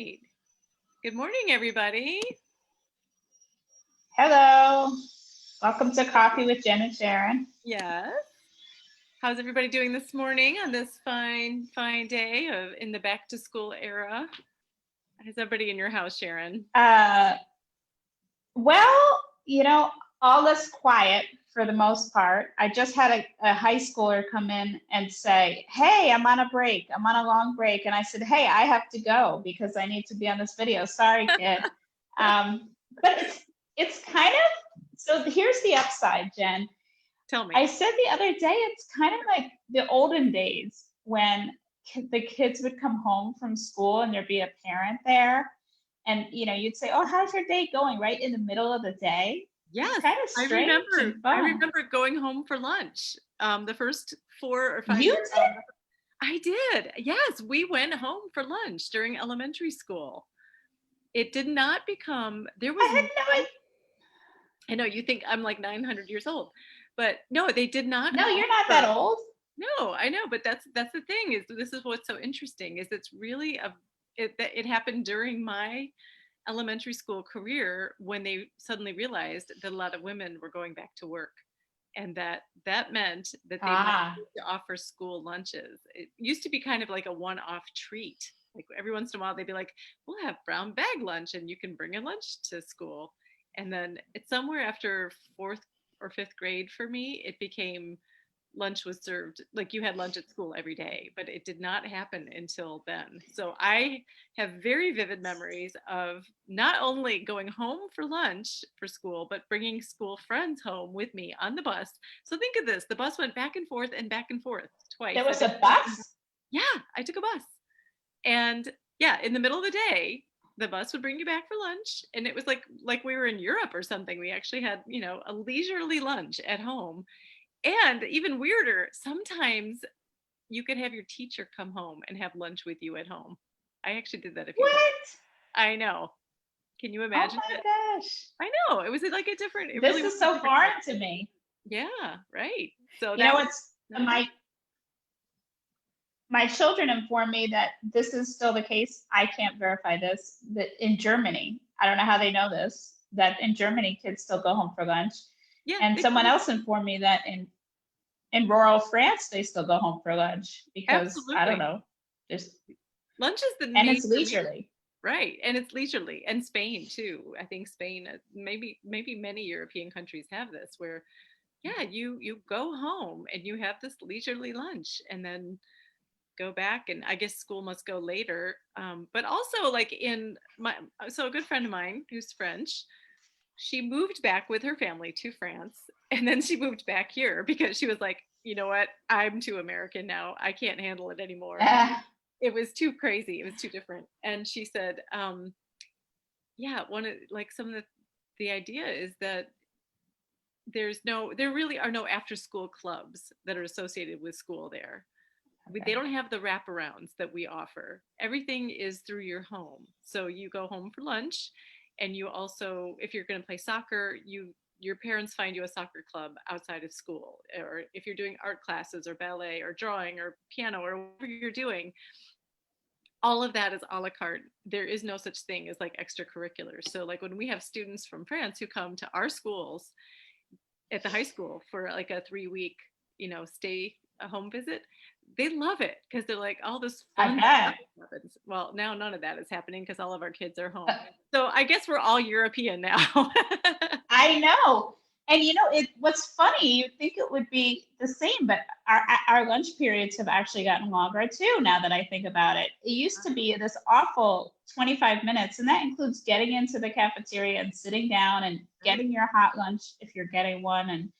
right. Good morning, everybody. Hello. Welcome to Coffee with Jen and Sharon. Yes. How's everybody doing this morning on this fine day in the back to school era? How's everybody in your house, Sharon? Uh, well, all is quiet for the most part. I just had a high schooler come in and say, "Hey, I'm on a break. I'm on a long break." And I said, "Hey, I have to go because I need to be on this video. Sorry, kid." But it's kind of, so here's the upside, Jen. Tell me. I said the other day, it's kind of like the olden days when the kids would come home from school and there'd be a parent there. And, you'd say, "Oh, how's your day going?" Right in the middle of the day. It's Yes, kind of I strange remember. and I fun. remember going home for lunch. The first 4 or 5 You years. did? I did. Yes, we went home for lunch during elementary school. It did not become. There I was. had no idea. I know you think I'm like 900 years old, but no, they did not No, you're not that offer. old. No, I know, but that's the thing is this is what's so interesting is it's really it happened during my elementary school career when they suddenly realized that a lot of women were going back to work and that meant that they now Ah, need to offer school lunches. It used to be kind of like a one-off treat. Like every once in a while they'd be like, "We'll have brown bag lunch and you can bring a lunch to school." And then it's somewhere after fourth or fifth grade for me, it became lunch was served like you had lunch at school every day, but it did not happen until then. So I have very vivid memories of not only going home for lunch for school, but bringing school friends home with me on the bus. So think of this, the bus went back and forth twice there a was day. a bus? Yeah, I took a bus. And yeah, in the middle of the day, the bus would bring you back for lunch, and it was like we were in Europe or something. We actually had, a leisurely lunch at home. And even weirder, sometimes you could have your teacher come home and have lunch with you at home. I actually did that a few times. What? I know. Can you Oh imagine my it? gosh. I know. It was like a different, it really This was is a so different foreign world. to me. Yeah, right. So You know that was what's nice. my children inform me that this is still the case. I can't verify this, that in Germany, I don't know how they know this, that in Germany, kids still go home for lunch. Yeah, And they someone do. else informed me that in rural France, they still go home for lunch because I don't Absolutely. know, just, Lunch is the and it's major meal. leisurely. Right. And it's leisurely. And Spain too. I think Spain, maybe many European countries have this where yeah, you go home and you have this leisurely lunch and then go back, and I guess school must go later. But also like in my so a good friend of mine who's French, she moved back with her family to France, and then she moved back here because she was like, you know what, I'm too American now, I can't handle it anymore. Ah, It was too crazy, it was too different. And she said, yeah, one of like some of the idea is that there really are no after school clubs that are associated with school there. They okay. don't have the wraparounds that we offer. Everything is through your home. So you go home for lunch, and you also, if you're going to play soccer, your parents find you a soccer club outside of school. Or if you're doing art classes or ballet or drawing or piano or whatever you're doing, all of that is a la carte. There is no such thing as like extracurriculars. So like when we have students from France who come to our schools at the high school for like a 3 week, stay a home visit, they love it because they're like all this I fun stuff bet. happens. Well, now none of that is happening because all of our kids are home. So I guess we're all European now. I know. And what's funny, you'd think it would be the same, but our lunch periods have actually gotten longer too, now that I think about it. It used to be this awful 25 minutes, and that includes getting into the cafeteria and sitting down and Right. getting your hot lunch if you're getting one. And then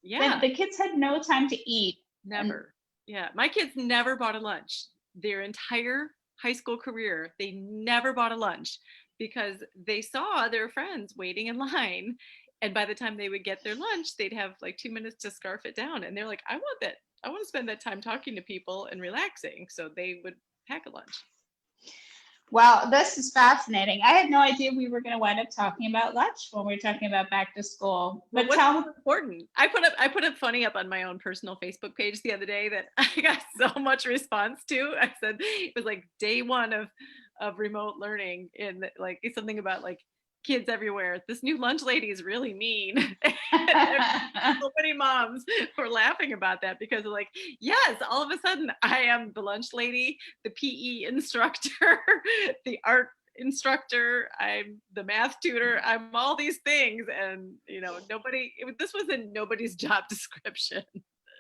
Yeah, the kids had no time to eat. And never. Yeah, my kids never bought a lunch. Their entire high school career, they never bought a lunch because they saw their friends waiting in line. And by the time they would get their lunch, they'd have like 2 minutes to scarf it down. And they're like, I want that. I want to spend that time talking to people and relaxing. So they would pack a lunch. well, this is fascinating. I had no idea we were going to wind up talking about lunch when we were talking about back to school. Well, But what's tell me, more important? I put a funny up on my own personal Facebook page the other day that I got so much response to. I said it was like day one of remote learning in like it's something about like kids everywhere. This new lunch lady is really mean. So many moms were laughing about that because they're like, yes, all of a sudden I am the lunch lady, the PE instructor, the art instructor, I'm the math tutor, I'm all these things. And, this was in nobody's job description.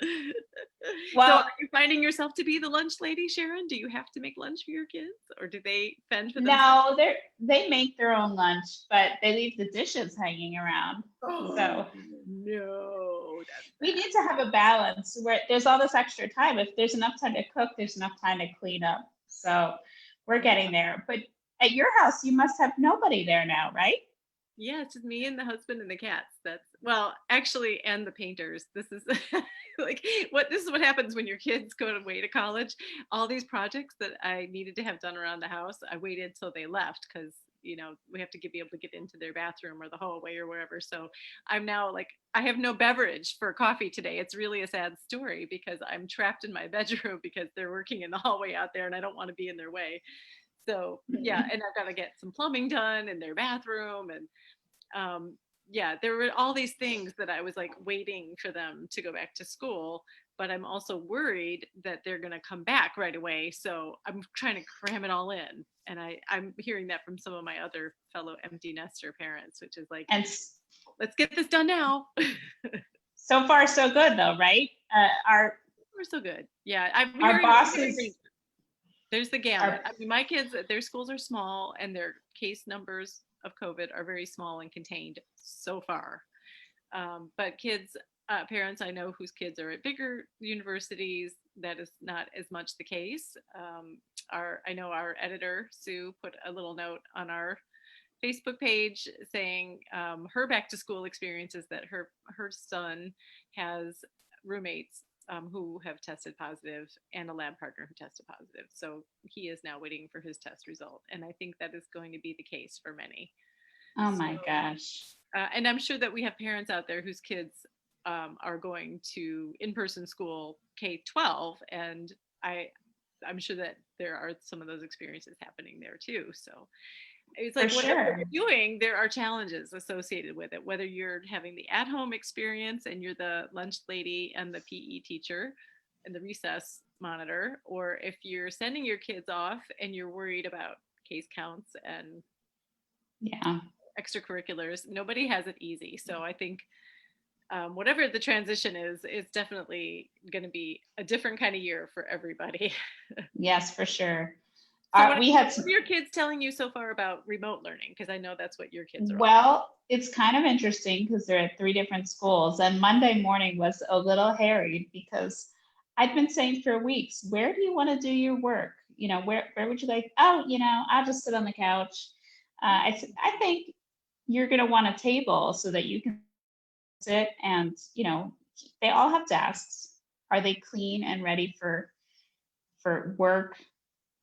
So are Well, you finding yourself to be the lunch lady, Sharon? Do you have to make lunch for your kids or do they fend for themselves? no, they make their own lunch, but they leave the dishes hanging around. Oh, So no, that's we bad. need to have a balance where there's all this extra time. If there's enough time to cook, there's enough time to clean up. So we're getting there. But at your house, you must have nobody there now, right? Yeah, it's just me and the husband and the cats. That's well, actually, and the painters. This is like this is what happens when your kids go away to college. All these projects that I needed to have done around the house, I waited till they left because we have to be able to get into their bathroom or the hallway or wherever. So I'm now like I have no beverage for coffee today. It's really a sad story because I'm trapped in my bedroom because they're working in the hallway out there and I don't want to be in their way. So yeah, Mhm. and I've got to get some plumbing done in their bathroom and um, yeah, there were all these things that I was like waiting for them to go back to school, but I'm also worried that they're going to come back right away. So I'm trying to cram it all in. And I'm hearing that from some of my other fellow empty nester parents, which is like, And let's get this done now. so far, so good, though, right? We're so good. Yeah, I'm Our hearing bosses, there's the our gamut. I mean, my kids, their schools are small and their case numbers of COVID are very small and contained so far. But kids, parents I know whose kids are at bigger universities, that is not as much the case. I know our editor, Sue, put a little note on our Facebook page saying her back to school experience is that her son has roommates who have tested positive and a lab partner who tested positive. So he is now waiting for his test result, and I think that is going to be the case for many. oh So, my gosh. and I'm sure that we have parents out there whose kids are going to in-person school K-12, and I I'm sure that there are some of those experiences happening there too. So it's For like whatever sure. you're doing, there are challenges associated with it. Whether you're having the at-home experience and you're the lunch lady and the PE teacher and the recess monitor, or if you're sending your kids off and you're worried about case counts and Yeah. extracurriculars, nobody has it easy. So I think whatever the transition is, it's definitely going to be a different kind of year for everybody. Yes, for sure. So We had what are your kids telling you so far about remote learning? Because I know that's what your kids are all. Well, it's kind of interesting because they're at three different schools. And Monday morning was a little harried because I'd been saying for weeks, where do you want to do your work? Where would you like? Oh, I'll just sit on the couch. I think you're going to want a table so that you can sit and, they all have desks. Are they clean and ready for work?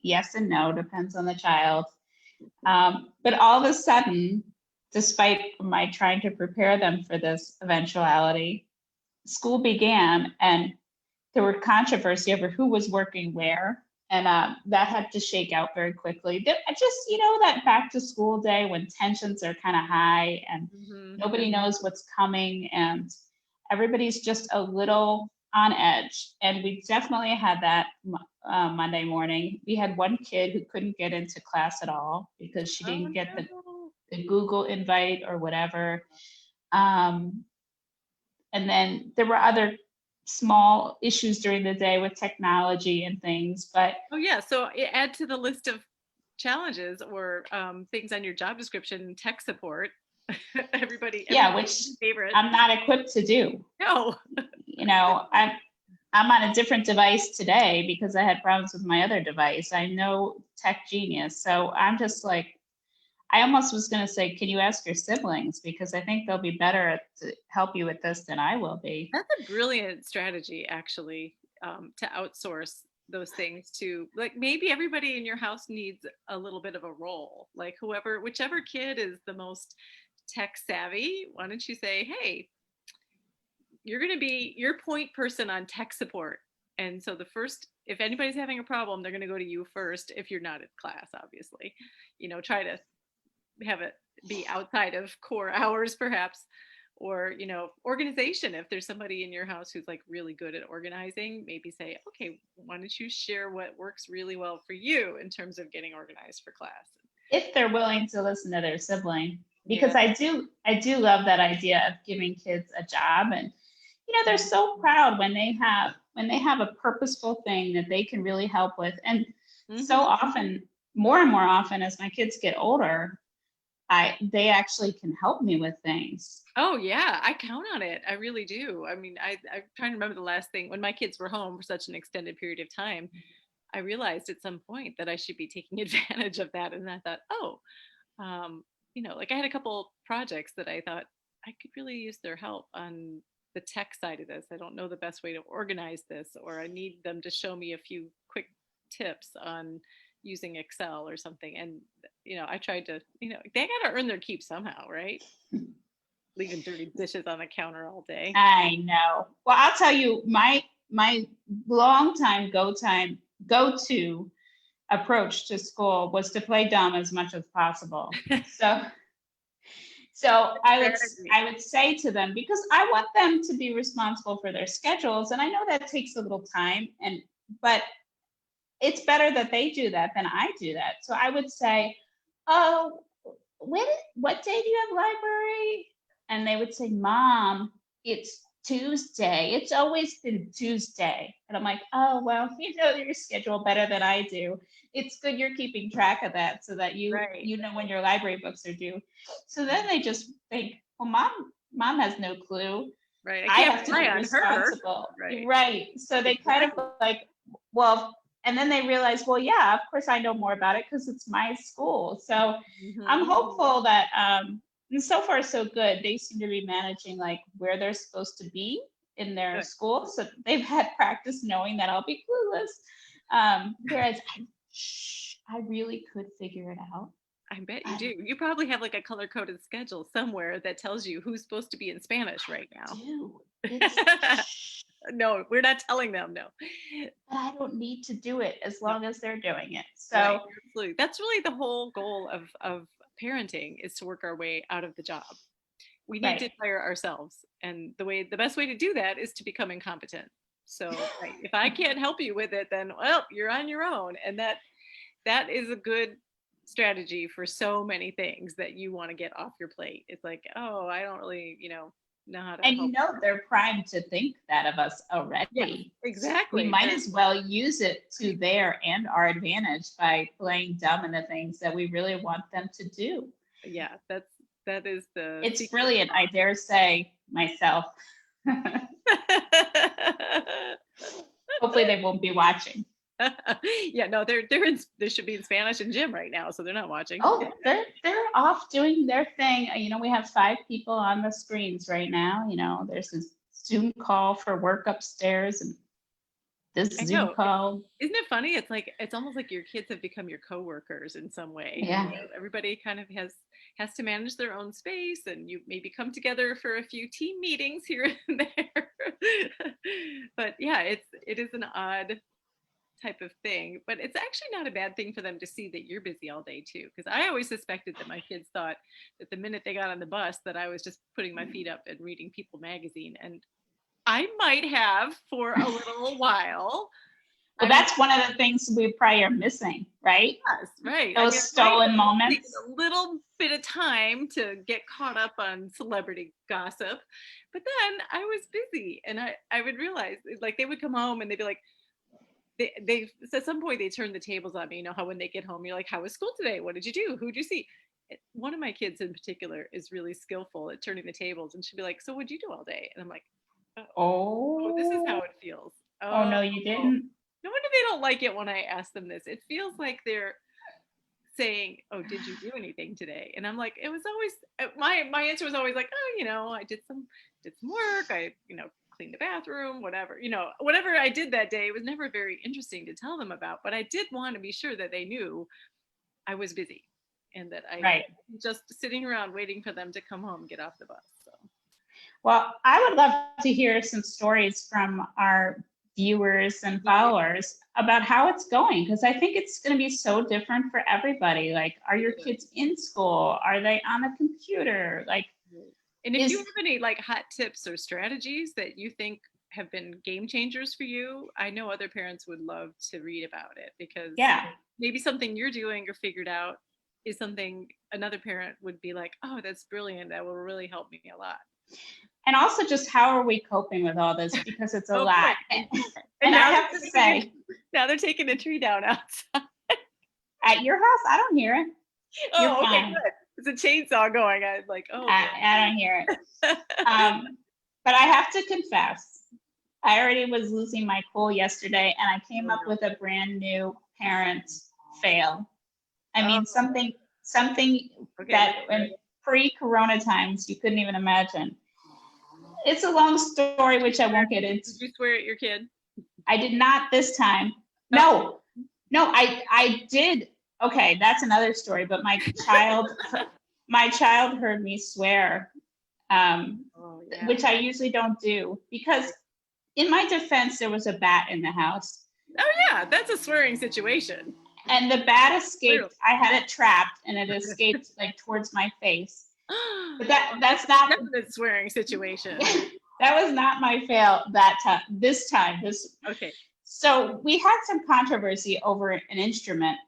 Yes and no, depends on the child. But all of a sudden, despite my trying to prepare them for this eventuality, school began and there were controversy over who was working where. And that had to shake out very quickly. Just, that back to school day when tensions are kind of high and Mm-hmm. nobody knows what's coming and everybody's just a little on edge. And we definitely had that Monday morning. We had one kid who couldn't get into class at all because she Oh didn't get no. the Google invite or whatever. Um, and then there were other small issues during the day with technology and things. But Oh yeah. So add to the list of challenges or things on your job description, tech support. yeah, Everybody's which favorite. I'm not equipped to do. No. I'm on a different device today because I had problems with my other device. I know tech genius. So I'm just like, I almost was going to say, can you ask your siblings? Because I think they'll be better to help you with this than I will be. That's a brilliant strategy, actually, to outsource those things to like maybe everybody in your house needs a little bit of a role. Like whichever kid is the most tech savvy, why don't you say, hey, you're going to be your point person on tech support. And so the first if anybody's having a problem, they're going to go to you first if you're not at class, obviously. Try to have it be outside of core hours perhaps, or organization. If there's somebody in your house who's like really good at organizing, maybe say, okay, why don't you share what works really well for you in terms of getting organized for class. If they're willing to listen to their sibling, because Yeah. I do love that idea of giving kids a job. And they're so proud when they have a purposeful thing that they can really help with. And so Mm-hmm. often, more and more often, as my kids get older, they actually can help me with things. Oh yeah, I count on it. I really do. I mean, I'm trying to remember the last thing when my kids were home for such an extended period of time. I realized at some point that I should be taking advantage of that, and I thought, oh, like I had a couple projects that I thought I could really use their help on the tech side of this. I don't know the best way to organize this, or I need them to show me a few quick tips on using Excel or something. And I tried to, they got to earn their keep somehow, right? Leaving dirty dishes on the counter all day. I know. Well, I'll tell you, my long time go-to approach to school was to play dumb as much as possible. So I would say to them, because I want them to be responsible for their schedules, and I know that takes a little time, but it's better that they do that than I do that. So I would say, oh, what day do you have library? And they would say, Mom, it's Tuesday. It's always been Tuesday. And I'm like, oh, well, you know your schedule better than I do. It's good you're keeping track of that so that you know when your library books are due. So then they just think, well, mom has no clue. Right. I have to be responsible. Right. So they kind of like, well, and then they realize, well, yeah, of course I know more about it because it's my school. So I'm hopeful that, and so far so good. They seem to be managing like where they're supposed to be in their school. So they've had practice knowing that I'll be clueless. Whereas I really could figure it out. I bet you do. You probably have like a color-coded schedule somewhere that tells you who's supposed to be in Spanish right now. No, we're not telling them, no. But I don't need to do it as long as they're doing it. So absolutely. That's really the whole goal of parenting, is to work our way out of the job. We need to hire ourselves. And the best way to do that is to become incompetent. So if I can't help you with it, then, well, you're on your own. And that is a good strategy for so many things that you want to get off your plate. It's like, oh, I don't really, know how to. And they're primed to think that of us already. Yeah, exactly. We might as well use it to their and our advantage by playing dumb in the things that we really want them to do. Yeah, that is the. It's brilliant. I dare say myself. Hopefully they won't be watching. Yeah, no, they should be in Spanish and gym right now, so they're not watching. Oh, they're off doing their thing. We have 5 people on the screens right now. There's a Zoom call for work upstairs and this Zoom call. Isn't it funny? It's almost like your kids have become your coworkers in some way. Yeah. Everybody kind of has to manage their own space, and you maybe come together for a few team meetings here and there. But yeah, it is an odd type of thing, but it's actually not a bad thing for them to see that you're busy all day too, because I always suspected that my kids thought that the minute they got on the bus that I was just putting my feet up and reading People magazine, and I might have for a little while. Well, that's one of the things we probably are missing, right? Yes, right. Those stolen moments. A little bit of time to get caught up on celebrity gossip, but then I was busy, and I would realize, like, they would come home and they'd be like, they at some point they turn the tables on me. How when they get home, you're like, how was school today? What did you do? Who'd you see? One of my kids in particular is really skillful at turning the tables, and she'll be like, so what'd you do all day? And I'm like, oh, this is how it feels. Oh no, you didn't. No wonder they don't like it when I ask them this. It feels like they're saying, oh, did you do anything today? And I'm like, it was always, my answer was always like, oh, I did some work. I, clean the bathroom, whatever I did that day. It was never very interesting to tell them about, but I did want to be sure that they knew I was busy and that I just sitting around waiting for them to come home, get off the bus. So, well, I would love to hear some stories from our viewers and followers about how it's going, because I think it's going to be so different for everybody. Like, are your kids in school? Are they on a computer? Like, And if you is have any like hot tips or strategies that you think have been game changers for you, I know other parents would love to read about it, because yeah. maybe something you're doing or figured out is something another parent would be like, oh, that's brilliant. That will really help me a lot. And also, just how are we coping with all this? Because it's a Oh lot. boy. And I now have to say, now they're taking a tree down outside. at your house, I don't hear it. You're Oh, okay, fine. good. It's a chainsaw going. I was like, oh boy. I don't hear it. But I have to confess, I already was losing my cool yesterday, and I came up with a brand new parent fail. I mean, something Okay, that in pre-corona times you couldn't even imagine. It's a long story, which I won't get into. did you swear at your kid? I did not this time. No, I did. Okay, that's another story. But my child heard me swear, which I usually don't do, because in my defense, there was a bat in the house. Oh yeah, that's a swearing situation. And the bat escaped. I had it trapped, and it escaped like towards my face. But that's not definite swearing situation. That was not my fail that time. This time, okay. So we had some controversy over an instrument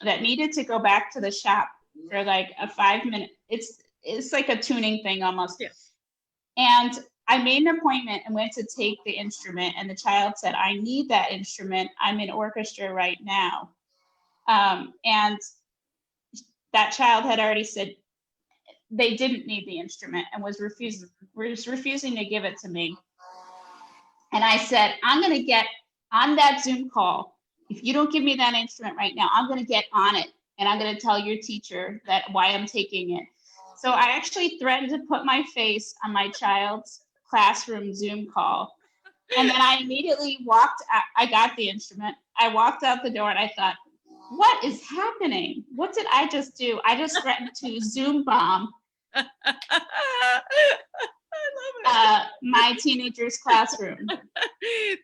that needed to go back to the shop for like a 5-minute. It's like a tuning thing almost. Yeah. And I made an appointment and went to take the instrument, and the child said, "I need that instrument. I'm in orchestra right now." And that child had already said they didn't need the instrument and was refusing to give it to me. And I said, "I'm going to get on that Zoom call. If you don't give me that instrument right now, I'm going to get on it, and I'm going to tell your teacher that why I'm taking it." So I actually threatened to put my face on my child's classroom Zoom call. And then I immediately I got the instrument. I walked out the door, and I thought, what is happening? What did I just do? I just threatened to Zoom bomb I love it. My teenager's classroom.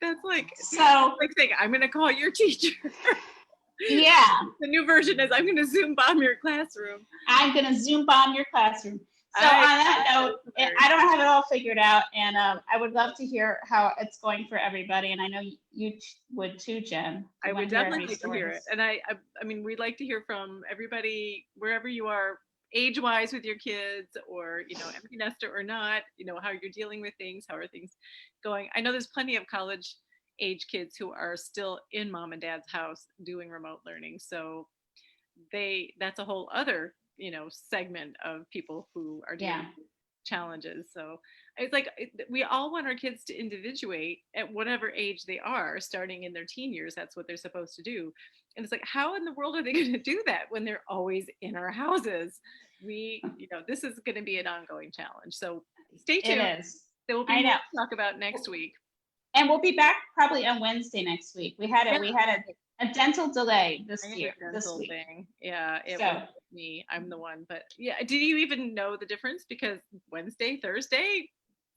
That's like, so like saying, I'm going to call your teacher. Yeah. The new version is, I'm going to Zoom bomb your classroom. I'm going to Zoom bomb your classroom. So on that note, I don't have it all figured out, and I would love to hear how it's going for everybody. And I know you would too, Jen. I would definitely like to hear it. And I mean, we'd like to hear from everybody, wherever you are, age-wise with your kids, or, you know, empty nester or not, you know, how you're dealing with things, how are things going. I know there's plenty of college age kids who are still in mom and dad's house doing remote learning. So that's a whole other, you know, segment of people who are dealing with challenges. So it's like, we all want our kids to individuate at whatever age they are, starting in their teen years. That's what they're supposed to do. And it's like, how in the world are they going to do that when they're always in our houses? You know, this is going to be an ongoing challenge. So stay tuned. It is. There will be more to talk about next week. And we'll be back probably on Wednesday next week. We had a dental delay this week. Thing. Yeah, it was me. I'm the one. But yeah, did you even know the difference? Because Wednesday, Thursday,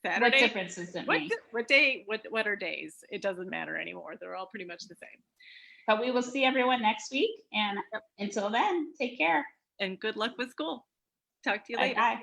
Saturday. What difference does it make? What day? What are days? It doesn't matter anymore. They're all pretty much the same. But we will see everyone next week. And until then, take care. And good luck with school. Talk to you later. Bye.